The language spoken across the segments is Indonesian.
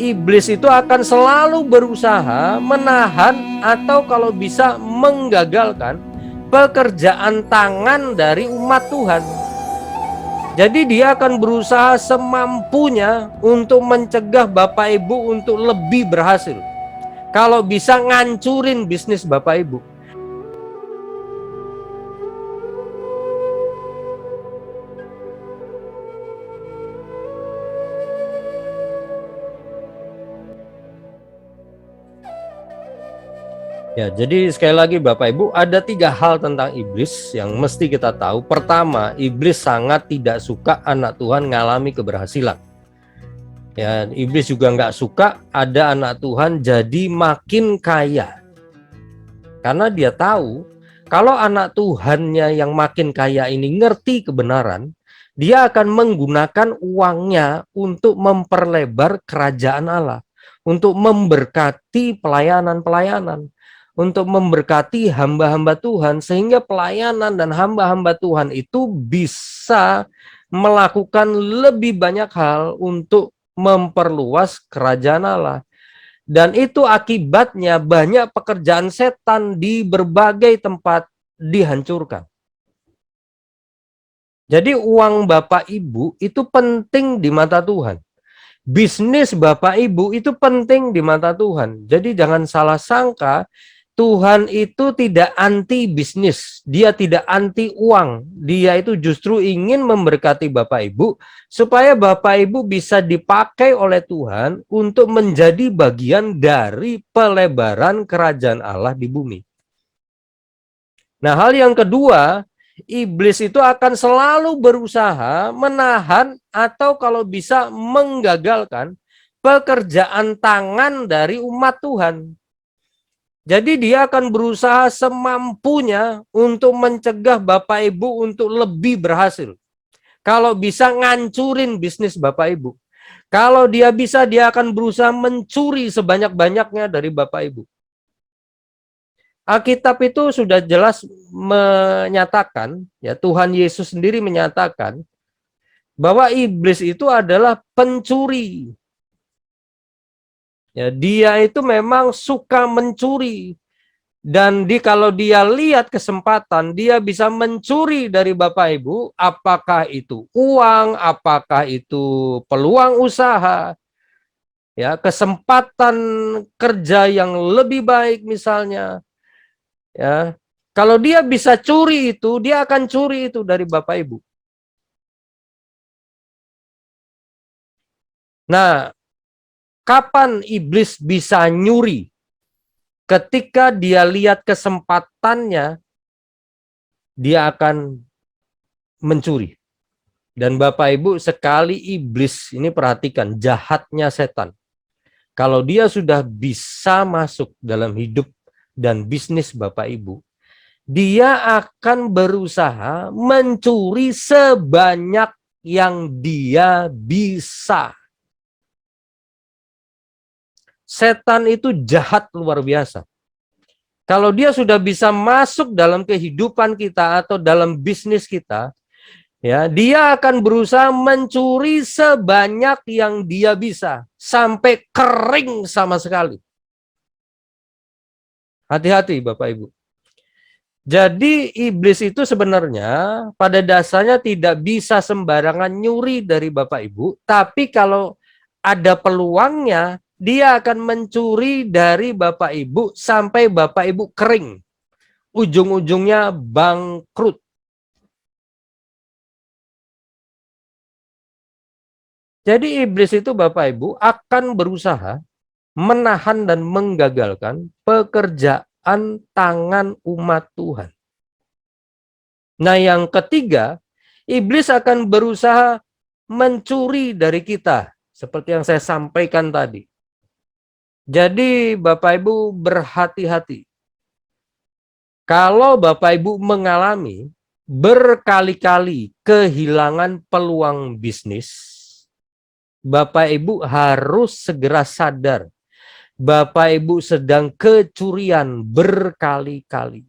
iblis itu akan selalu berusaha menahan atau kalau bisa menggagalkan pekerjaan tangan dari umat Tuhan. Jadi dia akan berusaha semampunya untuk mencegah Bapak Ibu untuk lebih berhasil. Kalau bisa ngancurin bisnis Bapak Ibu. Ya, jadi sekali lagi Bapak Ibu, ada 3 hal tentang iblis yang mesti kita tahu. Pertama, iblis sangat tidak suka anak Tuhan ngalami keberhasilan. Ya, iblis juga nggak suka ada anak Tuhan jadi makin kaya. Karena dia tahu kalau anak Tuhannya yang makin kaya ini ngerti kebenaran, dia akan menggunakan uangnya untuk memperlebar kerajaan Allah, untuk memberkati pelayanan-pelayanan, untuk memberkati hamba-hamba Tuhan, sehingga pelayanan dan hamba-hamba Tuhan itu bisa melakukan lebih banyak hal untuk memperluas kerajaan Allah. Dan itu akibatnya banyak pekerjaan setan di berbagai tempat dihancurkan. Jadi uang Bapak Ibu itu penting di mata Tuhan. Bisnis Bapak Ibu itu penting di mata Tuhan. Jadi jangan salah sangka, Tuhan itu tidak anti bisnis, dia tidak anti uang, dia itu justru ingin memberkati Bapak Ibu, supaya Bapak Ibu bisa dipakai oleh Tuhan untuk menjadi bagian dari pelebaran kerajaan Allah di bumi. Nah, hal yang kedua, iblis itu akan selalu berusaha menahan atau kalau bisa menggagalkan pekerjaan tangan dari umat Tuhan. Jadi dia akan berusaha semampunya untuk mencegah Bapak Ibu untuk lebih berhasil. Kalau bisa ngancurin bisnis Bapak Ibu. Kalau dia bisa, dia akan berusaha mencuri sebanyak-banyaknya dari Bapak Ibu. Alkitab itu sudah jelas menyatakan, ya Tuhan Yesus sendiri menyatakan, bahwa iblis itu adalah pencuri. Ya, dia itu memang suka mencuri. Dan kalau dia lihat kesempatan, dia bisa mencuri dari Bapak Ibu, apakah itu uang, apakah itu peluang usaha, ya kesempatan kerja yang lebih baik misalnya. Ya, kalau dia bisa curi itu, dia akan curi itu dari Bapak Ibu. Nah, kapan iblis bisa nyuri? Ketika dia lihat kesempatannya, dia akan mencuri. Dan Bapak Ibu, sekali iblis, ini perhatikan, jahatnya setan. Kalau dia sudah bisa masuk dalam hidup dan bisnis Bapak Ibu, dia akan berusaha mencuri sebanyak yang dia bisa. Setan itu jahat luar biasa. Kalau dia sudah bisa masuk dalam kehidupan kita atau dalam bisnis kita, ya, dia akan berusaha mencuri sebanyak yang dia bisa sampai kering sama sekali. Hati-hati Bapak Ibu. Jadi iblis itu sebenarnya pada dasarnya tidak bisa sembarangan nyuri dari Bapak Ibu, tapi kalau ada peluangnya, dia akan mencuri dari Bapak Ibu sampai Bapak Ibu kering. Ujung-ujungnya bangkrut. Jadi iblis itu Bapak Ibu akan berusaha menahan dan menggagalkan pekerjaan tangan umat Tuhan. Nah, yang ketiga, iblis akan berusaha mencuri dari kita, seperti yang saya sampaikan tadi. Jadi Bapak Ibu berhati-hati. Kalau Bapak Ibu mengalami berkali-kali kehilangan peluang bisnis, Bapak Ibu harus segera sadar. Bapak Ibu sedang kecurian berkali-kali.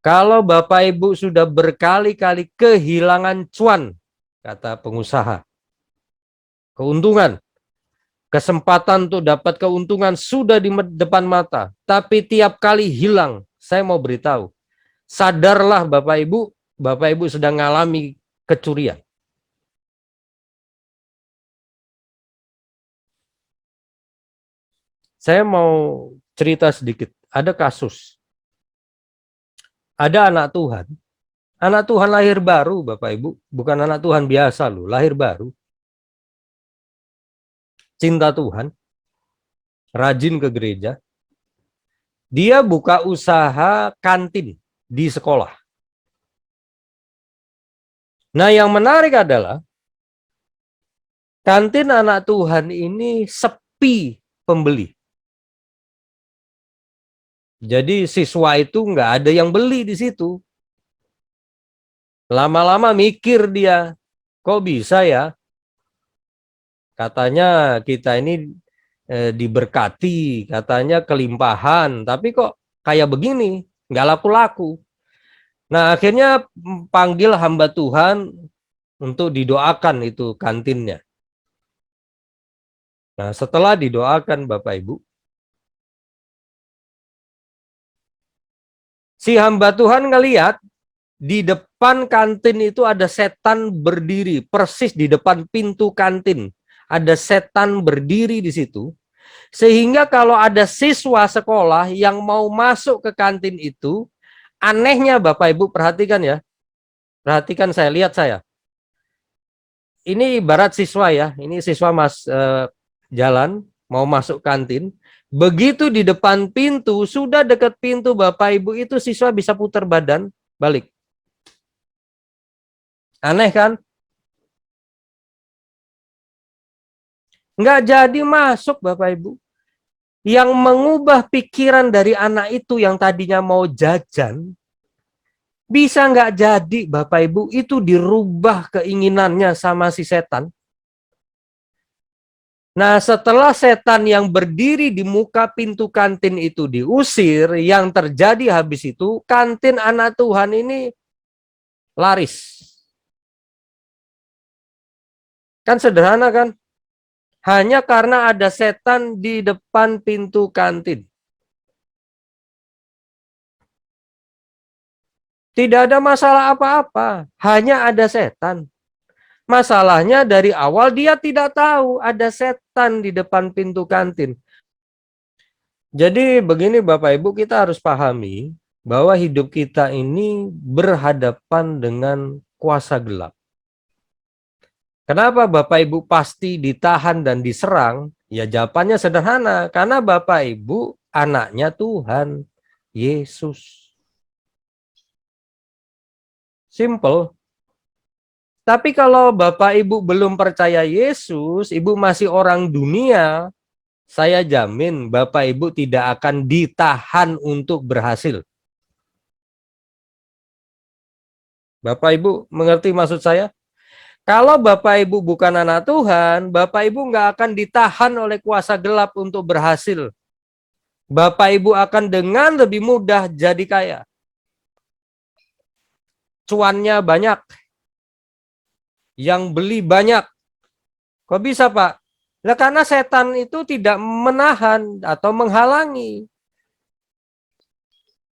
Kalau Bapak Ibu sudah berkali-kali kehilangan cuan, kata pengusaha, keuntungan, Kesempatan untuk dapat keuntungan sudah di depan mata, tapi tiap kali hilang. Saya mau beritahu, sadarlah Bapak Ibu sedang mengalami kecurian. Saya mau cerita sedikit. Ada kasus, ada anak Tuhan lahir baru, Bapak Ibu, bukan anak Tuhan biasa loh, lahir baru, cinta Tuhan, rajin ke gereja. Dia buka usaha kantin di sekolah. Nah, yang menarik adalah kantin anak Tuhan ini sepi pembeli. Jadi siswa itu nggak ada yang beli di situ. Lama-lama mikir dia, kok bisa ya? Katanya kita ini diberkati, katanya kelimpahan, tapi kok kayak begini, nggak laku-laku. Nah, akhirnya panggil hamba Tuhan untuk didoakan itu kantinnya. Nah, setelah didoakan Bapak Ibu, si hamba Tuhan ngelihat di depan kantin itu ada setan berdiri, persis di depan pintu kantin. Ada setan berdiri di situ. Sehingga kalau ada siswa sekolah yang mau masuk ke kantin itu, anehnya Bapak Ibu perhatikan ya. Perhatikan saya, lihat saya. Ini ibarat siswa ya, ini siswa jalan mau masuk kantin. Begitu di depan pintu, sudah dekat pintu Bapak Ibu itu siswa bisa putar badan, balik. Aneh kan? Nggak jadi masuk Bapak Ibu. Yang mengubah pikiran dari anak itu yang tadinya mau jajan, bisa nggak jadi Bapak Ibu itu dirubah keinginannya sama si setan. Nah, setelah setan yang berdiri di muka pintu kantin itu diusir, yang terjadi habis itu kantin anak Tuhan ini laris. Kan sederhana kan? Hanya karena ada setan di depan pintu kantin. Tidak ada masalah apa-apa, hanya ada setan. Masalahnya dari awal dia tidak tahu ada setan di depan pintu kantin. Jadi begini Bapak Ibu, kita harus pahami bahwa hidup kita ini berhadapan dengan kuasa gelap. Kenapa Bapak Ibu pasti ditahan dan diserang? Ya jawabannya sederhana, karena Bapak Ibu anaknya Tuhan Yesus. Simple. Tapi kalau Bapak Ibu belum percaya Yesus, Ibu masih orang dunia, saya jamin Bapak Ibu tidak akan ditahan untuk berhasil. Bapak Ibu mengerti maksud saya? Kalau Bapak Ibu bukan anak Tuhan, Bapak Ibu nggak akan ditahan oleh kuasa gelap untuk berhasil. Bapak Ibu akan dengan lebih mudah jadi kaya. Cuannya banyak, yang beli banyak. Kok bisa Pak? Nah, karena setan itu tidak menahan atau menghalangi.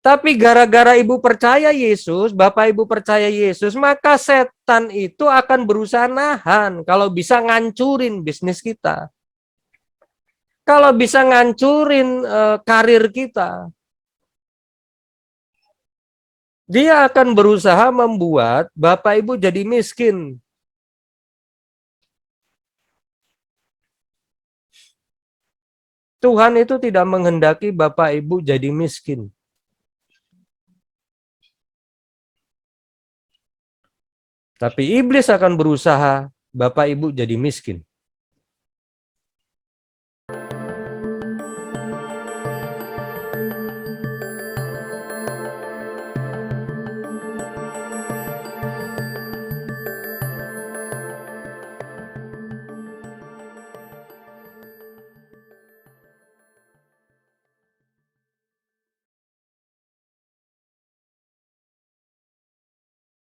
Tapi gara-gara ibu percaya Yesus, bapak ibu percaya Yesus, maka setan itu akan berusaha nahan. Kalau bisa ngancurin bisnis kita. Kalau bisa ngancurin karir kita. Dia akan berusaha membuat bapak ibu jadi miskin. Tuhan itu tidak menghendaki bapak ibu jadi miskin. Tapi iblis akan berusaha bapak ibu jadi miskin.